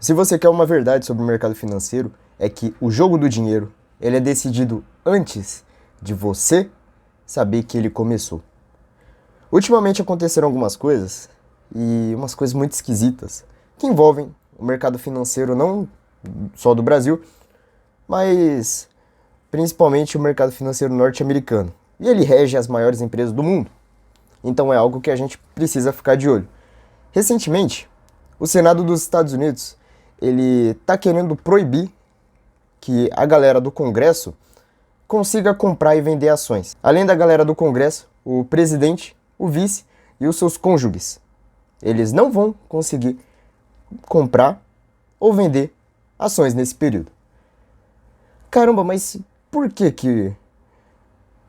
Se você quer uma verdade sobre o mercado financeiro, é que o jogo do dinheiro, ele é decidido antes de você saber que ele começou. Ultimamente aconteceram algumas coisas, e umas coisas muito esquisitas, que envolvem o mercado financeiro não só do Brasil, mas principalmente o mercado financeiro norte-americano. E ele rege as maiores empresas do mundo. Então é algo que a gente precisa ficar de olho. Recentemente, o Senado dos Estados Unidos, ele está querendo proibir que a galera do Congresso consiga comprar e vender ações. Além da galera do Congresso, o presidente, o vice e os seus cônjuges. Eles não vão conseguir comprar ou vender ações nesse período. Caramba, mas por que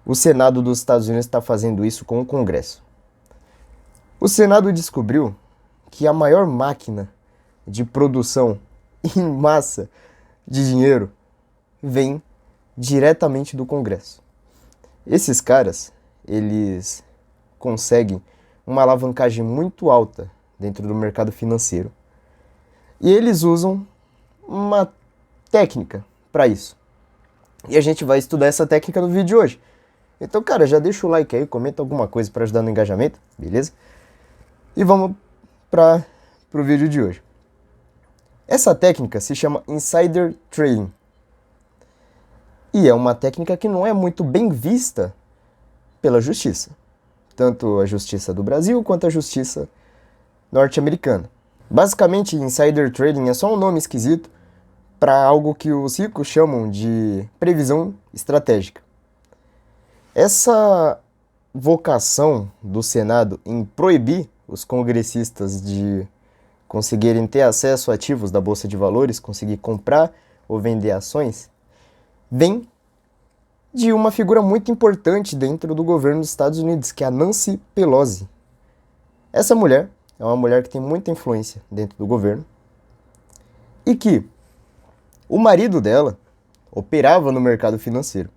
o Senado dos Estados Unidos está fazendo isso com o Congresso? O Senado descobriu que a maior máquina de produção em massa de dinheiro vem diretamente do Congresso. Esses caras, eles conseguem uma alavancagem muito alta dentro do mercado financeiro. E eles usam uma técnica para isso. E a gente vai estudar essa técnica no vídeo de hoje. Então, cara, já deixa o like aí, comenta alguma coisa para ajudar no engajamento, beleza? E vamos para o vídeo de hoje. Essa técnica se chama Insider Trading. E é uma técnica que não é muito bem vista pela justiça. Tanto a justiça do Brasil quanto a justiça norte-americana. Basicamente, Insider Trading é só um nome esquisito para algo que os ricos chamam de previsão estratégica. Essa vocação do Senado em proibir os congressistas de conseguirem ter acesso a ativos da Bolsa de Valores, conseguir comprar ou vender ações, vem de uma figura muito importante dentro do governo dos Estados Unidos, que é a Nancy Pelosi. Essa mulher é uma mulher que tem muita influência dentro do governo e que o marido dela operava no mercado financeiro.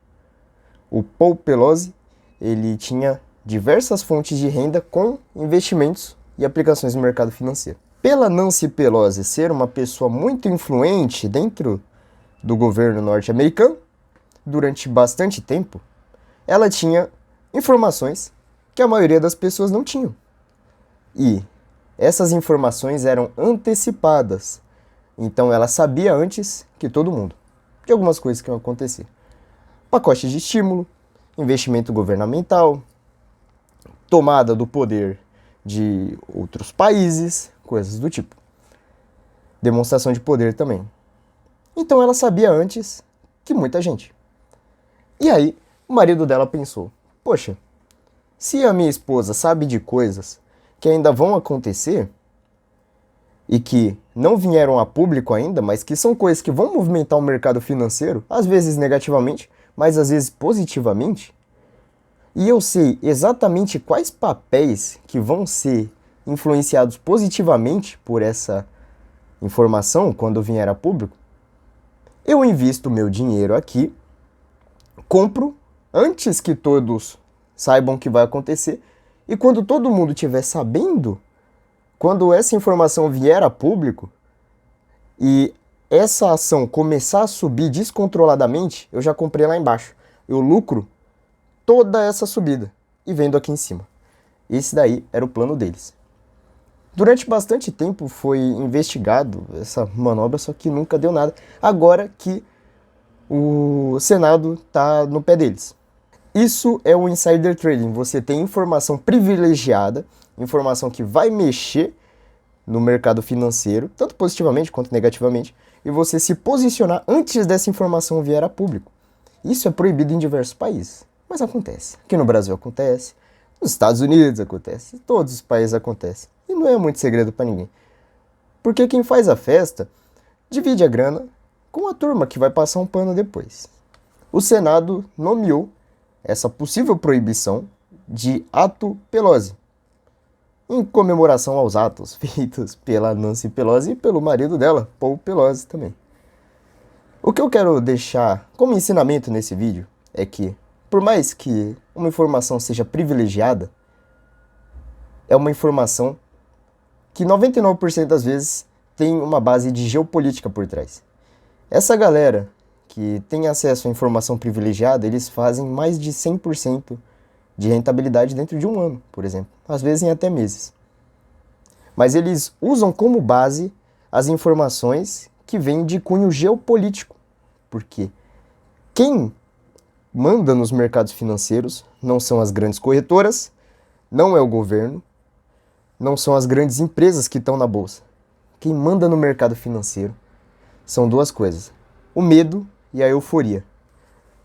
O Paul Pelosi, ele tinha diversas fontes de renda com investimentos e aplicações no mercado financeiro. Pela Nancy Pelosi ser uma pessoa muito influente dentro do governo norte-americano, durante bastante tempo, ela tinha informações que a maioria das pessoas não tinham. E essas informações eram antecipadas. Então ela sabia antes que todo mundo de algumas coisas que iam acontecer. Pacote de estímulo, investimento governamental, tomada do poder de outros países, coisas do tipo. Demonstração de poder também. Então ela sabia antes que muita gente. E aí, o marido dela pensou, poxa, se a minha esposa sabe de coisas que ainda vão acontecer e que não vieram a público ainda, mas que são coisas que vão movimentar o mercado financeiro, às vezes negativamente, mas às vezes positivamente, e eu sei exatamente quais papéis que vão ser influenciados positivamente por essa informação quando vier a público, eu invisto meu dinheiro aqui, compro antes que todos saibam o que vai acontecer, e quando todo mundo estiver sabendo, quando essa informação vier a público e essa ação começar a subir descontroladamente, eu já comprei lá embaixo. Eu lucro toda essa subida e vendo aqui em cima. Esse daí era o plano deles. Durante bastante tempo foi investigado essa manobra, só que nunca deu nada. Agora que o Senado está no pé deles. Isso é o insider trading. Você tem informação privilegiada, informação que vai mexer no mercado financeiro, tanto positivamente quanto negativamente, e você se posicionar antes dessa informação vier a público. Isso é proibido em diversos países, mas acontece. Aqui no Brasil acontece, nos Estados Unidos acontece, em todos os países acontece. E não é muito segredo para ninguém. Porque quem faz a festa divide a grana com a turma que vai passar um pano depois. O Senado nomeou essa possível proibição de Ato Pelosi, em comemoração aos atos feitos pela Nancy Pelosi e pelo marido dela, Paul Pelosi também. O que eu quero deixar como ensinamento nesse vídeo é que, por mais que uma informação seja privilegiada, é uma informação que 99% das vezes tem uma base de geopolítica por trás. Essa galera que tem acesso à informação privilegiada, eles fazem mais de 100% de rentabilidade dentro de um ano, por exemplo. Às vezes em até meses. Mas eles usam como base as informações que vêm de cunho geopolítico. Porque quem manda nos mercados financeiros não são as grandes corretoras, não é o governo, não são as grandes empresas que estão na bolsa. Quem manda no mercado financeiro são duas coisas: o medo e a euforia.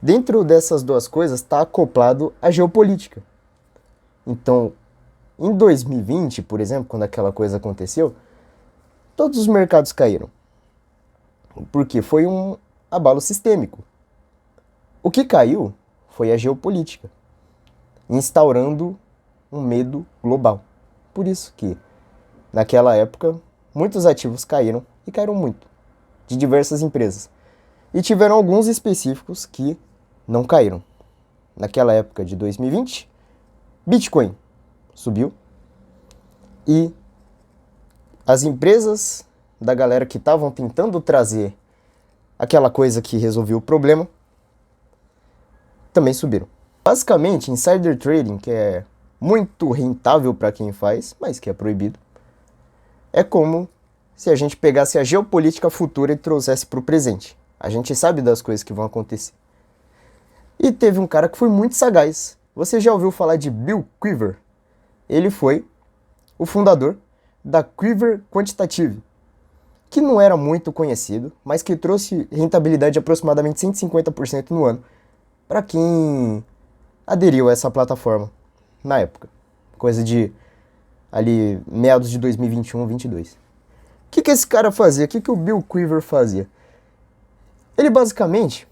Dentro dessas duas coisas está acoplado a geopolítica. Então, em 2020, por exemplo, quando aquela coisa aconteceu, todos os mercados caíram. Porque foi um abalo sistêmico. O que caiu foi a geopolítica, instaurando um medo global. Por isso que, naquela época, muitos ativos caíram, e caíram muito, de diversas empresas. E tiveram alguns específicos que não caíram. Naquela época de 2020, Bitcoin subiu e as empresas da galera que estavam tentando trazer aquela coisa que resolveu o problema também subiram. Basicamente, insider trading, que é muito rentável para quem faz, mas que é proibido, é como se a gente pegasse a geopolítica futura e trouxesse para o presente. A gente sabe das coisas que vão acontecer. E teve um cara que foi muito sagaz. Você já ouviu falar de Bill Quiver? Ele foi o fundador da Quiver Quantitative, que não era muito conhecido, mas que trouxe rentabilidade de aproximadamente 150% no ano para quem aderiu a essa plataforma na época. Coisa de ali meados de 2021, 2022. O que esse cara fazia? O que o Bill Quiver fazia? Ele basicamente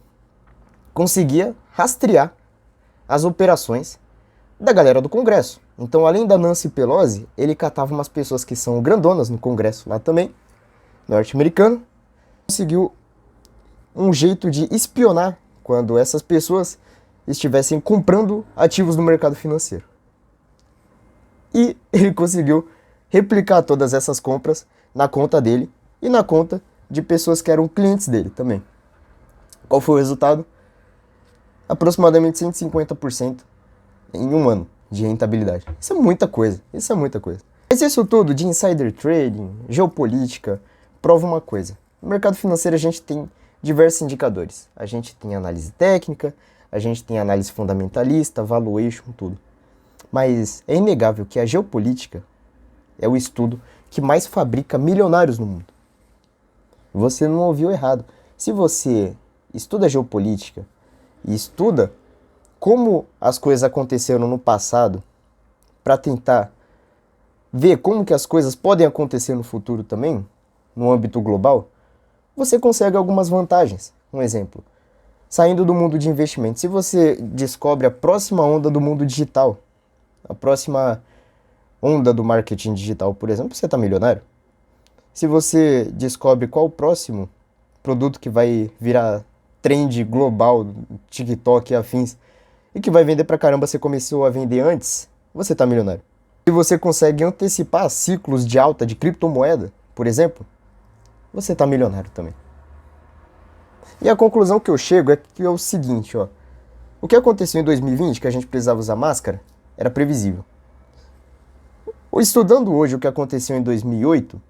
conseguia rastrear as operações da galera do Congresso. Então, além da Nancy Pelosi, ele catava umas pessoas que são grandonas no Congresso lá também, norte-americano, conseguiu um jeito de espionar quando essas pessoas estivessem comprando ativos no mercado financeiro. E ele conseguiu replicar todas essas compras na conta dele e na conta de pessoas que eram clientes dele também. Qual foi o resultado? Aproximadamente 150% em um ano de rentabilidade. Isso é muita coisa, isso é muita coisa. Mas isso tudo de insider trading, geopolítica, prova uma coisa. No mercado financeiro a gente tem diversos indicadores. A gente tem análise técnica, a gente tem análise fundamentalista, valuation, tudo. Mas é inegável que a geopolítica é o estudo que mais fabrica milionários no mundo. Você não ouviu errado. Se você estuda geopolítica e estuda como as coisas aconteceram no passado para tentar ver como que as coisas podem acontecer no futuro também, no âmbito global, você consegue algumas vantagens. Um exemplo, saindo do mundo de investimento, se você descobre a próxima onda do mundo digital, a próxima onda do marketing digital, por exemplo, você está milionário. Se você descobre qual o próximo produto que vai virar trend global, TikTok e afins, e que vai vender pra caramba, você começou a vender antes, você está milionário. Se você consegue antecipar ciclos de alta de criptomoeda, por exemplo, você está milionário também. E a conclusão que eu chego é que é o seguinte, ó. O que aconteceu em 2020, que a gente precisava usar máscara, era previsível. Estudando hoje o que aconteceu em 2008,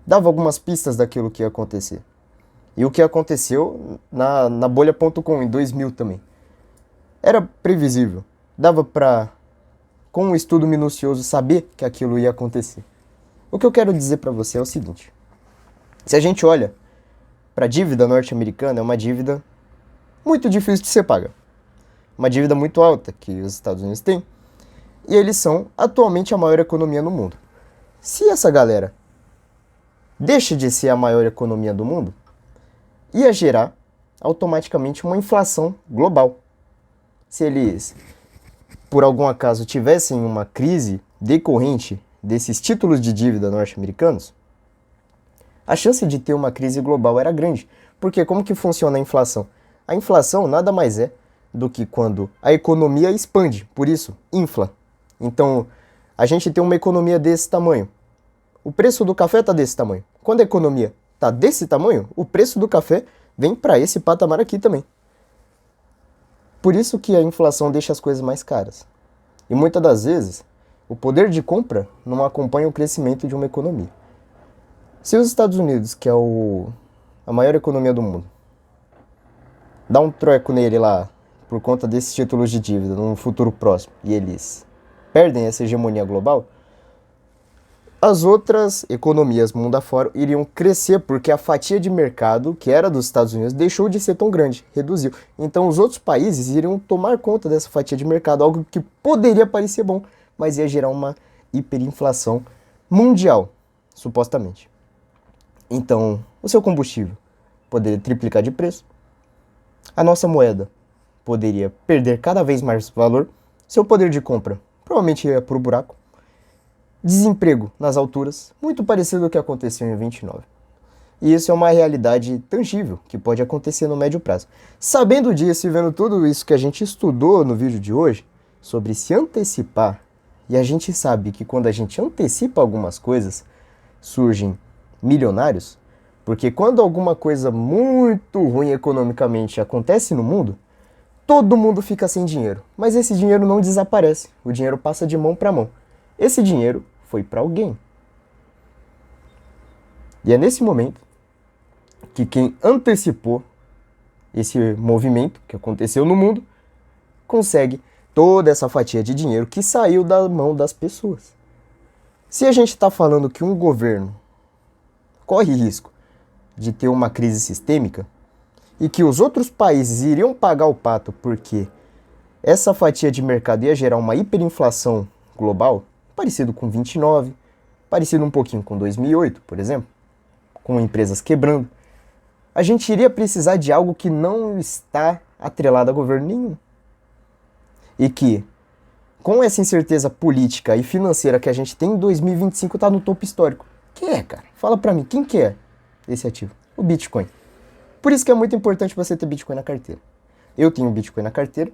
dava algumas pistas daquilo que ia acontecer. E o que aconteceu na bolha.com em 2000 também. Era previsível. Dava para, com um estudo minucioso, saber que aquilo ia acontecer. O que eu quero dizer para você é o seguinte. Se a gente olha para a dívida norte-americana, é uma dívida muito difícil de ser paga. Uma dívida muito alta que os Estados Unidos têm. E eles são atualmente a maior economia no mundo. Se essa galera deixa de ser a maior economia do mundo, ia gerar automaticamente uma inflação global. Se eles, por algum acaso, tivessem uma crise decorrente desses títulos de dívida norte-americanos, a chance de ter uma crise global era grande. Porque como que funciona a inflação? A inflação nada mais é do que quando a economia expande, por isso, infla. Então, a gente tem uma economia desse tamanho. O preço do café está desse tamanho. quando a economia está desse tamanho, o preço do café vem para esse patamar aqui também. Por isso que a inflação deixa as coisas mais caras. E muitas das vezes, o poder de compra não acompanha o crescimento de uma economia. Se os Estados Unidos, que é a maior economia do mundo, dá um treco nele lá por conta desses títulos de dívida num futuro próximo e eles perdem essa hegemonia global, as outras economias mundo afora iriam crescer porque a fatia de mercado que era dos Estados Unidos deixou de ser tão grande, reduziu. Então os outros países iriam tomar conta dessa fatia de mercado, algo que poderia parecer bom, mas ia gerar uma hiperinflação mundial, supostamente. Então, o seu combustível poderia triplicar de preço, a nossa moeda poderia perder cada vez mais valor, seu poder de compra provavelmente ia para o buraco, desemprego nas alturas, muito parecido ao que aconteceu em 29. E isso é uma realidade tangível que pode acontecer no médio prazo. Sabendo disso e vendo tudo isso que a gente estudou no vídeo de hoje, sobre se antecipar, e a gente sabe que quando a gente antecipa algumas coisas, surgem milionários, porque quando alguma coisa muito ruim economicamente acontece no mundo, todo mundo fica sem dinheiro, mas esse dinheiro não desaparece, o dinheiro passa de mão para mão. Esse dinheiro foi para alguém. E é nesse momento que quem antecipou esse movimento que aconteceu no mundo consegue toda essa fatia de dinheiro que saiu da mão das pessoas. Se a gente está falando que um governo corre risco de ter uma crise sistêmica e que os outros países iriam pagar o pato porque essa fatia de mercado ia gerar uma hiperinflação global, parecido com 29, parecido um pouquinho com 2008, por exemplo, com empresas quebrando, a gente iria precisar de algo que não está atrelado a governo nenhum. E que, com essa incerteza política e financeira que a gente tem em 2025, está no topo histórico. Quem é, cara? Fala pra mim, quem que é esse ativo? O Bitcoin. Por isso que é muito importante você ter Bitcoin na carteira. Eu tenho Bitcoin na carteira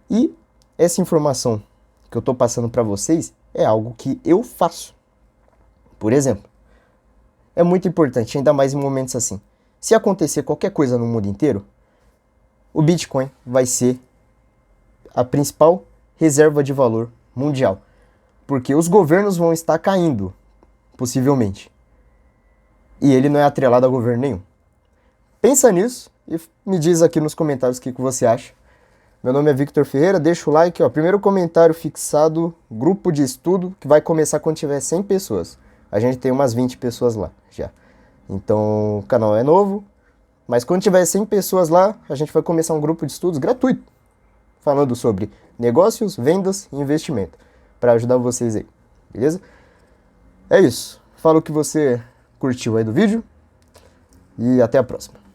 e essa informação que eu estou passando para vocês é algo que eu faço. Por exemplo, é muito importante, ainda mais em momentos assim. Se acontecer qualquer coisa no mundo inteiro, o Bitcoin vai ser a principal reserva de valor mundial. Porque os governos vão estar caindo, possivelmente. E ele não é atrelado a governo nenhum. Pensa nisso e me diz aqui nos comentários o que você acha. Meu nome é Victor Ferreira, deixa o like, ó, primeiro comentário fixado, grupo de estudo, que vai começar quando tiver 100 pessoas. A gente tem umas 20 pessoas lá, já. Então, o canal é novo, mas quando tiver 100 pessoas lá, a gente vai começar um grupo de estudos gratuito, falando sobre negócios, vendas e investimento, para ajudar vocês aí, beleza? É isso, fala o que você curtiu aí do vídeo e até a próxima.